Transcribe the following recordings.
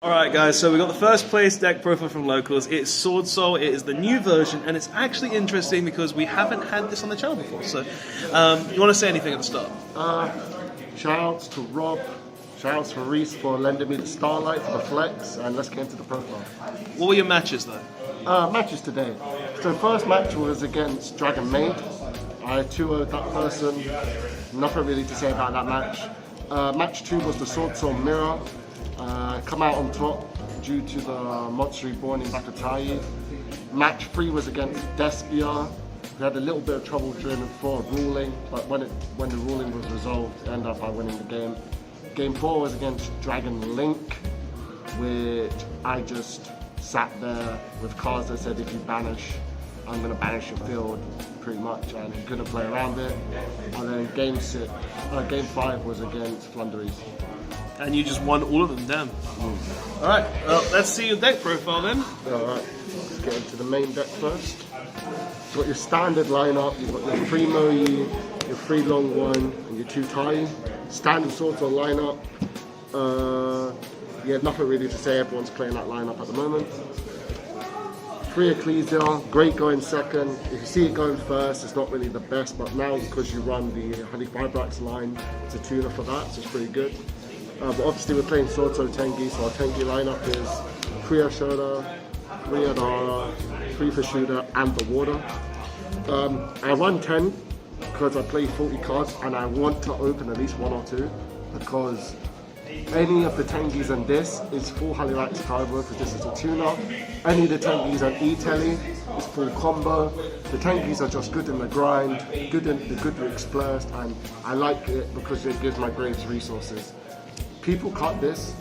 Alright guys, so we got the first place deck profile from Locals. It's Swordsoul, it is the new version, and it's actually interesting because we haven't had this on the channel before. So, you want to say anything at the start? Shoutouts to Rob, shoutouts to Reese for lending me the Starlight for the flex, and let's get into the profile. What were your matches though? Matches today. So first match was against Dragon Maid. I 2-0'd that person. Nothing really to say about that match. Match 2 was the Swordsoul Mirror. Come out on top due to the Monster Reborn in Bakatai. Match 3 was against Despia. We had a little bit of trouble during the floor ruling, but when the ruling was resolved, ended up by winning the game. Game 4 was against Dragon Link, which I just sat there with cards that said if you banish, I'm going to banish your field, pretty much, and couldn't play around it. And then Game 5 was against Flunderies. And you just won all of them, damn. Alright, well, let's see your deck profile then. Alright, let's get into the main deck first. You've got your standard lineup, you've got your 3 Moe, your 3 Long One, and your 2 Tai. Standard Swordsoul lineup. Yeah, nothing really to say, everyone's playing that lineup at the moment. 3 Ecclesia, great going second. If you see it going first, it's not really the best, but now because you run the halq line, it's a tuner for that, so it's pretty good. But obviously we're playing Swordsoul Tenyi, so our Tenyi lineup is 3 Ashoda, 3 Adara, 3 Fashuda, and the Water. I run 10 because I play 40 cards and I want to open at least 1 or 2 because any of the Tenyis and this is full halq combo because this is a tuner. Any of the Tenyis and E-Telly is full combo. The Tenyis are just good in the grind, good with Explorers, and I like it because it gives my Graves resources. People cut this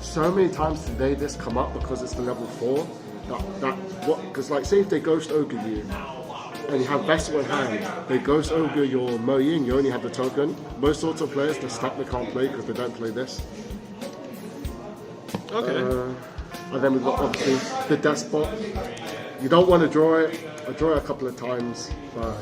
so many times today. This come up because it's the level 4. Because like say if they Ghost Ogre you and you have Vessel in hand, they Ghost Ogre your Moe and you only have the token. Most sorts of players they're stuck, they can't play because they don't play this. Okay. And then we've got obviously the Despot. You don't want to draw it. I draw it a couple of times, but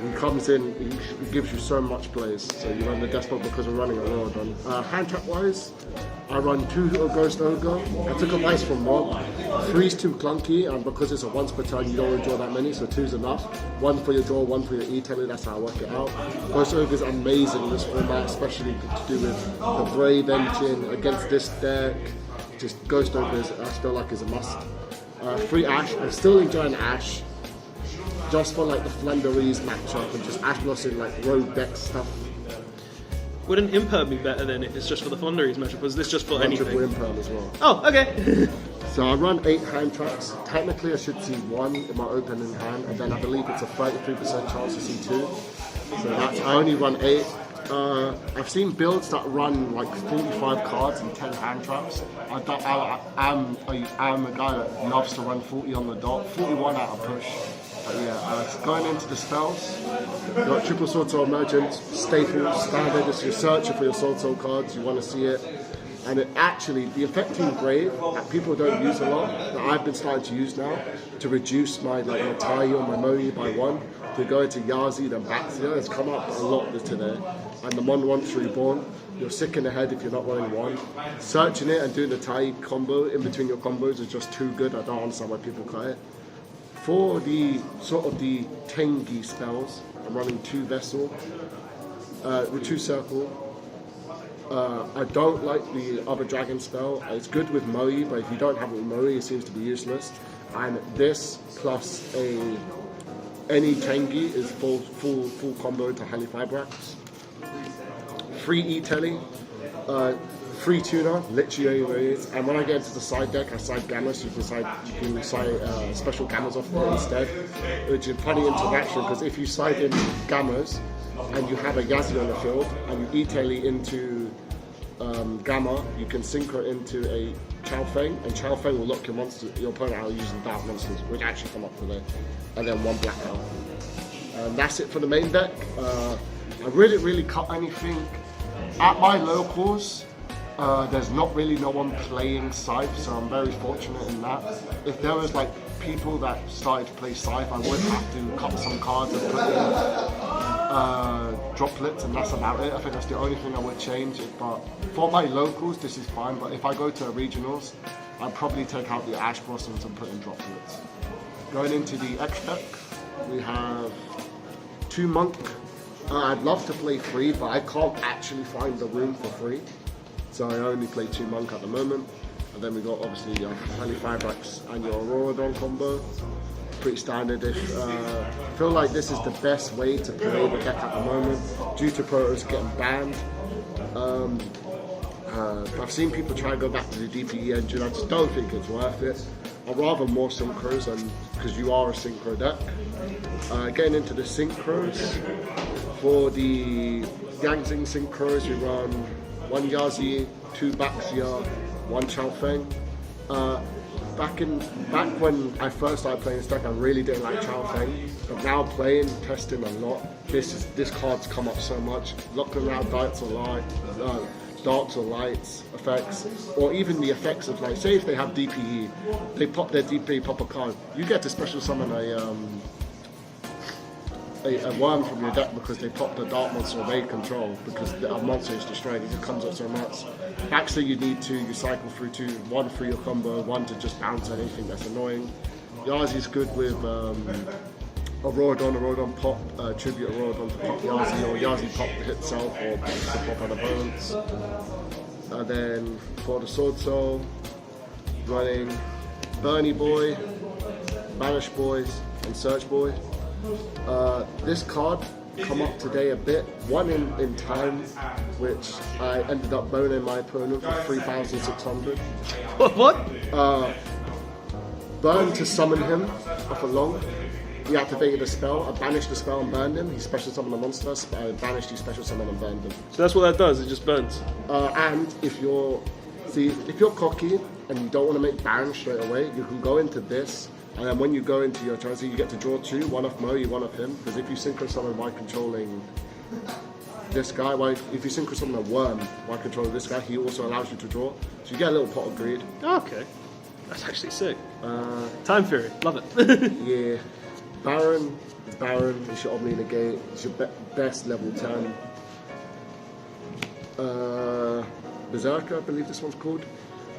he comes in, he gives you so much plays. So you run the Despot because we're running a road on. Hand trap wise, I run 2 Ghost Ogre. I took advice from Rob. 3's too clunky, and because it's a once per turn, you don't want to draw that many, so 2's enough. 1 for your draw, 1 for your E-Telly, that's how I work it out. Ghost Ogre is amazing in this format, especially to do with the Brave Engine against this deck. Just Ghost Ogre, I feel like is a must. 3 Ash, I'm still enjoying Ash. Just for like the Flunderies matchup and just Ash Blossom like road deck stuff. Wouldn't Imperm be better than if it's just for the Flunderies matchup? Was this just for anything? Triple Imperm as well. Oh, okay. So I run 8 hand traps. Technically I should see 1 in my opening hand, and then I believe it's a 33% chance to see 2. So that's, I only run 8. I've seen builds that run like 45 cards and 10 hand traps. I'm a guy that loves to run 40 on the dot, 41 out of push. But yeah, going into the spells, you've got Triple Swordsoul Emergent, staple, standard. If you're searching for your Swordsoul cards, you want to see it. And it actually, the Affecting Grave that people don't use a lot, that I've been starting to use now, to reduce my my Tai or my Moe by 1, to go into Yazi, then Baxia, has come up a lot today. And the Monster Reborn, you're sick in the head if you're not running 1. Searching it and doing the Tai combo in between your combos is just too good. I don't understand why people cut it. For the sort of the Tenyi spells, I'm running 2 Vessel, with 2 Circle. I don't like the other Dragon spell. It's good with Moe, but if you don't have it with Moe, it seems to be useless. And this plus any Tenyi is full combo to halq. 3 E-Telly, 3 tuner, literally anyways. And when I get into the side deck, I side Gamma, so you can side special Gammas off there instead, which is funny interaction because if you side in Gammas and you have a Yazi on the field and you E-Telly into Gamma, you can synchro into a Chao Feng, and Chao Feng will lock your opponent out using Dark Monsters, which actually come up today, and then 1 Blackout. And that's it for the main deck. I really cut anything. At my locals, there's not really no one playing Scythe, so I'm very fortunate in that. If there was like people that started to play Scythe, I would have to cut some cards and put in droplets, and that's about it. I think that's the only thing I would change. But for my locals, this is fine. But if I go to regionals, I'd probably take out the ash blossoms and put in droplets. Going into the X deck, we have 2 monk. I'd love to play 3, but I can't actually find the room for 3. So I only play 2 monk at the moment. And then we got obviously your Halifabrax and your Auroradon combo. Pretty standard. I feel like this is the best way to play the deck at the moment due to Protoss getting banned. I've seen people try to go back to the DPE engine. I just don't think it's worth it. I'd rather more synchros, and because you are a synchro deck. Getting into the synchros, for the Yangzing synchros, you run 1 Yazi, 2 Baxia, 1 Chao Feng. Back when I first started playing this deck, I really didn't like Chao Feng, but now playing, testing a lot, this card's come up so much. Looking around darks or lights effects, or even the effects of, like, say if they have DPE, they pop their DPE, pop a card. You get to special summon a worm from your deck because they pop the dark monster they control because a monster is destroyed. It just comes up so much. Baxter, you need 2, you cycle through 2, 1 for your combo, 1 to just bounce anything that's annoying. Yazi's good with Auroradon pop, tribute Auroradon to pop Yazi, or Yazi pop to hit self, or to pop on opponents. And then for the Sword Soul, running Bernie Boy, Banish Boys, and Search Boy. This card come up today a bit, 1 in time, which I ended up boning my opponent for 3,600. What? Burn to summon him off a long. He activated a spell, I banished the spell and burned him. He special summoned a monster, I banished, he special summoned and burned him. So that's what that does, it just burns. And if you're cocky and you don't want to make Baron straight away, you can go into this, and then when you go into your transit, you get to draw 2, 1 off Mo, 1 off him, because if you synchro summon while controlling this guy, if you synchro summon a worm while controlling this guy, he also allows you to draw. So you get a little pot of greed. Okay. That's actually sick. Time Fury, love it. Yeah. Baron, it's Baron, it's your Omni Negate, it's your best level 10. Berserker, I believe this one's called.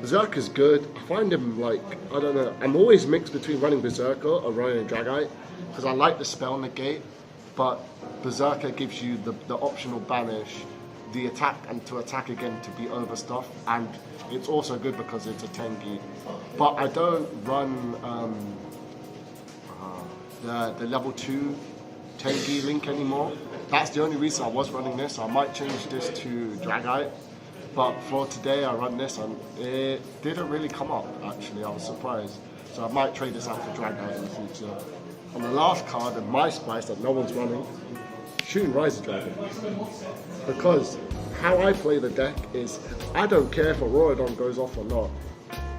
Berserker's good. I find him, like, I don't know, I'm always mixed between running Berserker or running Dragite, because I like the spell Negate, but Berserker gives you the optional banish, the attack, and to attack again to be over stuff, and it's also good because it's a Tenyi. But I don't run the level 2 Tenyi link anymore. That's the only reason I was running this. I might change this to Dragite, but for today I run this and it didn't really come up actually. I was surprised. So I might trade this out for Dragite in the future. And the last card in my spice that no one's running, Shooting Riser Dragon. Because how I play the deck is, I don't care if a Auroradon goes off or not.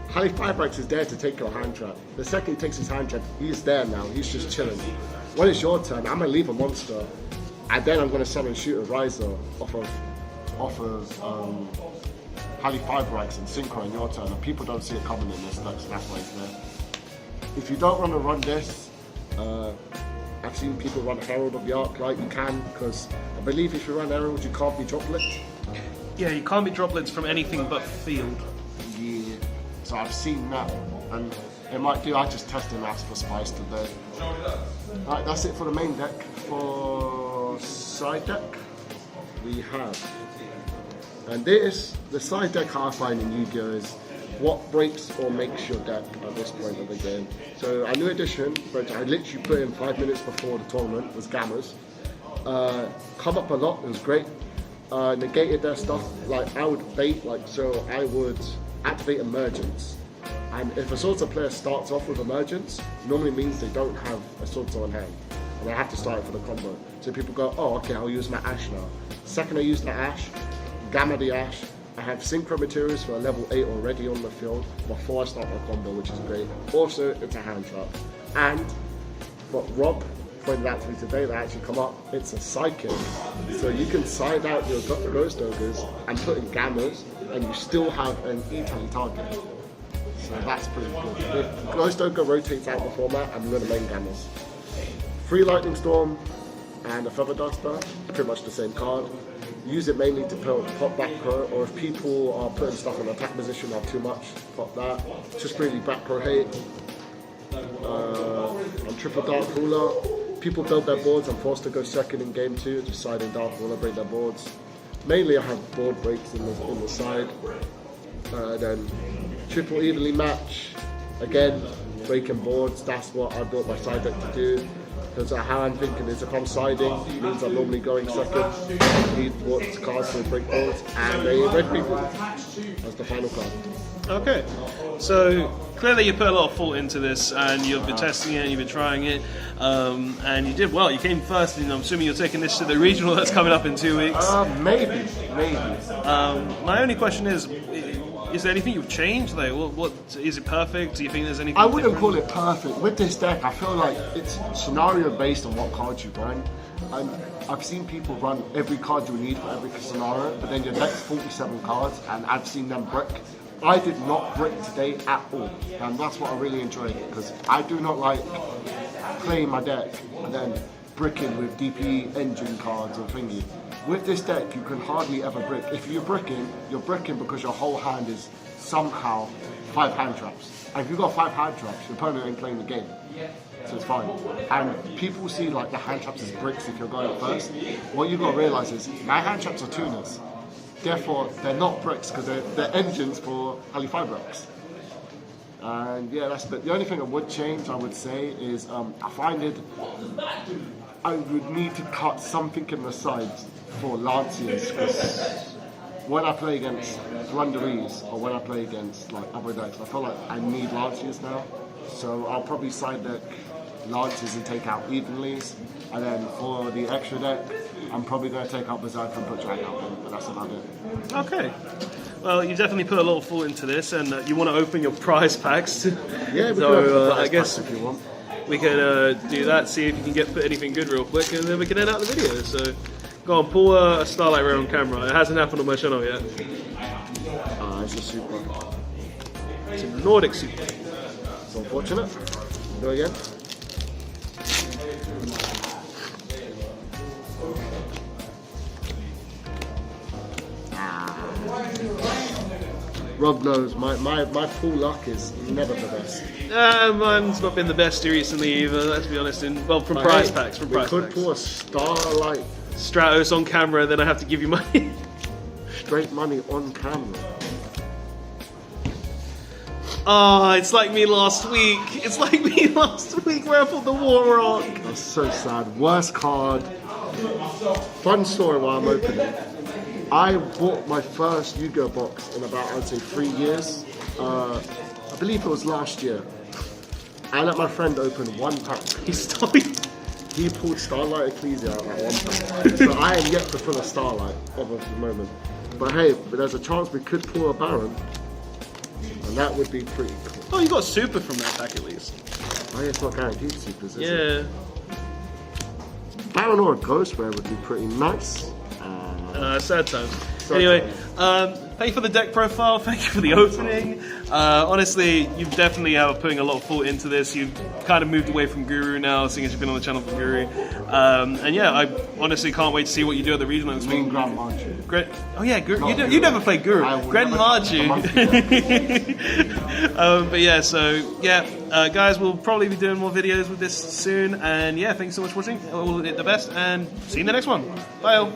Halifabrax is there to take your hand trap. The second he takes his hand trap, he's there now, he's just chilling. When it's your turn, I'm gonna leave a monster, and then I'm gonna summon Shooter Riser off of Halifabrax and Synchro in your turn, and people don't see it coming in this deck, so that's why it's there. If you don't want to run this, I've seen people run Herald of the Arc, right? You can, because I believe if you run Herald, you can't be droplet. Yeah, you can't be droplets from anything but field. Yeah. So I've seen that, and it might do. I just tested and asked for spice today. Right, that's it for the main deck. For side deck, we have, and this, the side deck I find in Yu-Gi-Oh! Is what breaks or makes your deck at this point of the game. So a new edition, which I literally put in 5 minutes before the tournament, was Gammas. Come up a lot, it was great. Negated their stuff, like I would bait, like, so I would activate Emergence, and if a Sword Soul player starts off with Emergence, normally means they don't have a Sword Soul in hand, and I have to start it for the combo. So people go, oh okay, I'll use my Ash now. Second I use the Ash, Gamma the Ash, I have Synchro materials for a level 8 already on the field before I start my combo, which is great. Also, it's a hand trap. And what Rob pointed out to me today that actually come up, it's a Psychic. So you can side out your Ghost Ogres and put in Gammas, and you still have an E-Tally target. So that's pretty good. If Ghost Ogre rotates out the format, I'm going to main Gammas. 3 Lightning Storm, and a Feather Duster, pretty much the same card. Use it mainly to pop back pro, or if people are putting stuff in attack position, have too much, pop that. Just really back pro hate. On triple Dark Ruler, people build their boards. I'm forced to go second in game 2, just siding Dark Ruler, break their boards. Mainly I have board breaks in the side. Then triple evenly match, again, breaking boards. That's what I built my side deck to do. Because how I'm thinking is if I'm siding, it means I'm normally going second. I need what cards to break boards, and a red people as the final card. Okay, so clearly you put a lot of thought into this, and you've been testing it, you've been trying it, and you did well. You came first, and I'm assuming you're taking this to the regional that's coming up in 2 weeks. Maybe. My only question is there anything you've changed? Like, what is it perfect? Do you think there's anything? I wouldn't call it perfect. With this deck, I feel like it's scenario based on what cards you run. And I've seen people run every card you need for every scenario, but then your deck's 47 cards, and I've seen them brick. I did not brick today at all, and that's what I really enjoyed, because I do not like playing my deck and then bricking with DP engine cards or thingy. With this deck, you can hardly ever brick. If you're bricking because your whole hand is somehow 5 hand traps. And if you've got 5 hand traps, your opponent ain't playing the game. So it's fine. And people see like the hand traps as bricks if you're going first. What you've got to realise is, my hand traps are tuners. Therefore, they're not bricks because they're engines for halq bricks. And yeah, that's the only thing I would change, I would say, is I find it, I would need to cut something in the sides for Lanciers, because when I play against Thunderies or when I play against like other decks, I feel like I need Lanciers now. So I'll probably side deck Lanciers and take out Evenlies, and then for the extra deck, I'm probably going to take out Berserker and put Drag out in, but that's about it. Okay. Well, you definitely put a lot of thought into this, and you want to open your prize packs. Yeah, so I guess if you want. We can do that, see if you can put anything good real quick, and then we can end out the video. So go on, pull a Starlight Rare on camera. It hasn't happened on my channel yet. It's a super. It's a Nordic Super. It's unfortunate. Go again. Rob knows my full luck is never the best. Mine's not been the best recently either, let's be honest. From prize packs. We could pull a Starlight Stratos on camera, then I have to give you money. Straight money on camera. Oh, it's like me last week. It's like me last week where I pulled the War Rock. That's so sad. Worst card. Fun story while I'm opening. I bought my first Yu-Gi-Oh box in about, I'd say, 3 years. I believe it was last year. I let my friend open 1 pack. He pulled Starlight Ecclesia out of 1 pack. So I am yet to pull a Starlight at the moment. But hey, there's a chance we could pull a Baron. And that would be pretty cool. Oh, you got Super from that pack at least. Oh yeah, it's not guaranteed Supers, is it? Yeah. Baron or a Ghost Rare would be pretty nice. Sad times. Anyway, thank you for the deck profile. Thank you for the opening. Honestly, you definitely are putting a lot of thought into this. You've kind of moved away from Guru now, seeing as you've been on the channel for Guru. And yeah, I honestly can't wait to see what you do at the regional this week. Grand Marju. Oh yeah, you never played Guru. Grand Marju. But yeah, so yeah, guys, we'll probably be doing more videos with this soon. And yeah, thanks so much for watching. All the best, and see you in the next one. Bye all.